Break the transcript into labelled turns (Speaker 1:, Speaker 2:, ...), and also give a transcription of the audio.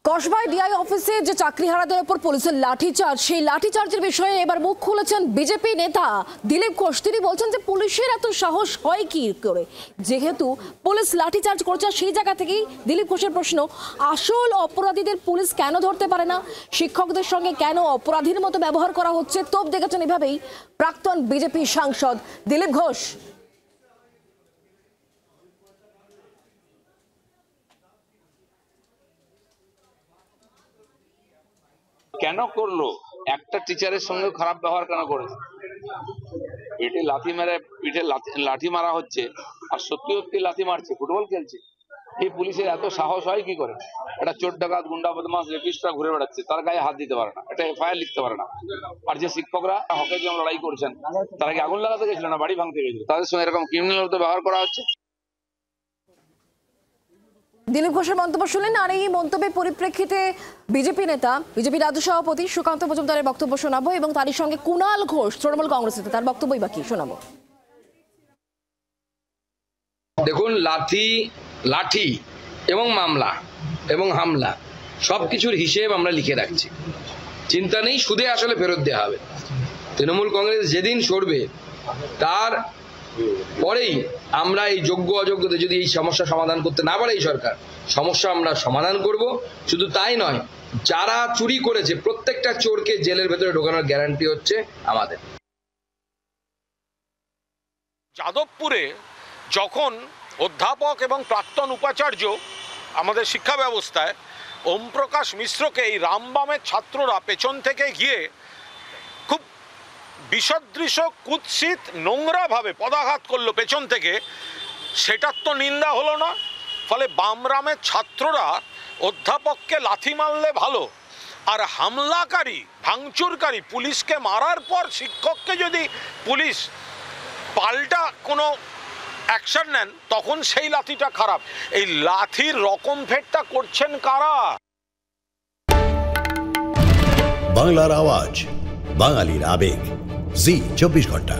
Speaker 1: কসবায় DI অফিসে যে চাকরিহারাদের উপর পুলিশের লাঠিচার্জ, সেই লাঠিচার্জের বিষয়ে এবার মুখ খুলেছেন বিজেপি নেতা দিলীপ ঘোষ। তিনি বলছেন যে পুলিশের এত সাহস হয় কি করে, যেহেতু পুলিশ লাঠিচার্জ করছে সেই জায়গা থেকেই দিলীপ ঘোষের প্রশ্ন, আসল অপরাধীদের পুলিশ কেন ধরতে পারে না? শিক্ষকদের সঙ্গে কেন অপরাধীর মতো ব্যবহার করা হচ্ছে? তোপ দেখেছেন এভাবেই প্রাক্তন বিজেপি সাংসদ দিলীপ ঘোষ।
Speaker 2: কেন করলো? একটা টিচারের সঙ্গে খারাপ ব্যবহার কেন করেছে? পিঠে লাথি মেরে পিঠে লাঠি মারা হচ্ছে, আর সত্যি সত্যি লাথি মারছে, ফুটবল খেলছে। এই পুলিশের এত সাহস হয় কি করে? একটা চোর ডাকাত, গুন্ডা বদমাস, রেপিস্টরা ঘুরে বেড়াচ্ছে, তার গায়ে হাত দিতে পারে না, একটা এফআইআর লিখতে পারে না। আর যে শিক্ষকরা হকের জন্য লড়াই করছেন, তারা কি আগুন লাগাতে গেছিল না বাড়ি ভাঙতে গেছিল? তাদের সঙ্গে এরকম ক্রিমিনাল মতো ব্যবহার করা হচ্ছে।
Speaker 1: দিলীপ ঘোষের মন্তব্য শুনলেন। আর এই মন্তব্যের পরিপ্রেক্ষিতে বিজেপি নেতা, বিজেপি রাজ্য সভাপতি সুকান্ত মজুমদারের বক্তব্য শোনাবো, এবং তারই সঙ্গে কুণাল ঘোষ তৃণমূল কংগ্রেস নেতা, তার বক্তব্যই বাকি শোনাবো।
Speaker 3: দেখুন, লাঠি এবং মামলা এবং হামলা সবকিছুর হিসেব আমরা লিখে রাখছি, চিন্তা নেই। সুদে আসলে ফেরত দেওয়া হবে। তৃণমূল কংগ্রেস যেদিন সরবে তার পরেই আমরা এই যোগ্য অযোগ্যদের, যদি এই সমস্যা সমাধান করতে না পারে এই সরকার, সমস্যা আমরা সমাধান করব। শুধু তাই নয়, যারা চুরি করেছে প্রত্যেকটা চোরকে জেলের ভেতরে ঢোকানোর গ্যারান্টি হচ্ছে আমাদের।
Speaker 4: যাদবপুরে যখন অধ্যাপক এবং প্রাক্তন উপাচার্য আমাদের শিক্ষা ব্যবস্থায় ওম প্রকাশ মিশ্রকে এই রামবামের ছাত্ররা পেছন থেকে গিয়ে খুব বিসদৃশ, কুৎসিত, নোংরাভাবে পদাঘাত করলো পেছন থেকে, সেটার তো নিন্দা হলো না। ফলে বামরামের ছাত্ররা অধ্যাপককে লাথি মারলে ভালো, আর হামলাকারী, ভাঙচুরকারী পুলিশকে মারার পর শিক্ষককে যদি পুলিশ পাল্টা কোনো অ্যাকশন নেন, তখন সেই লাঠিটা খারাপ। এই লাঠির রকম ফেরটা করছেন কারা?
Speaker 5: বাংলার আওয়াজ, বাঙালির আবেগ, জি 24 ঘন্টা।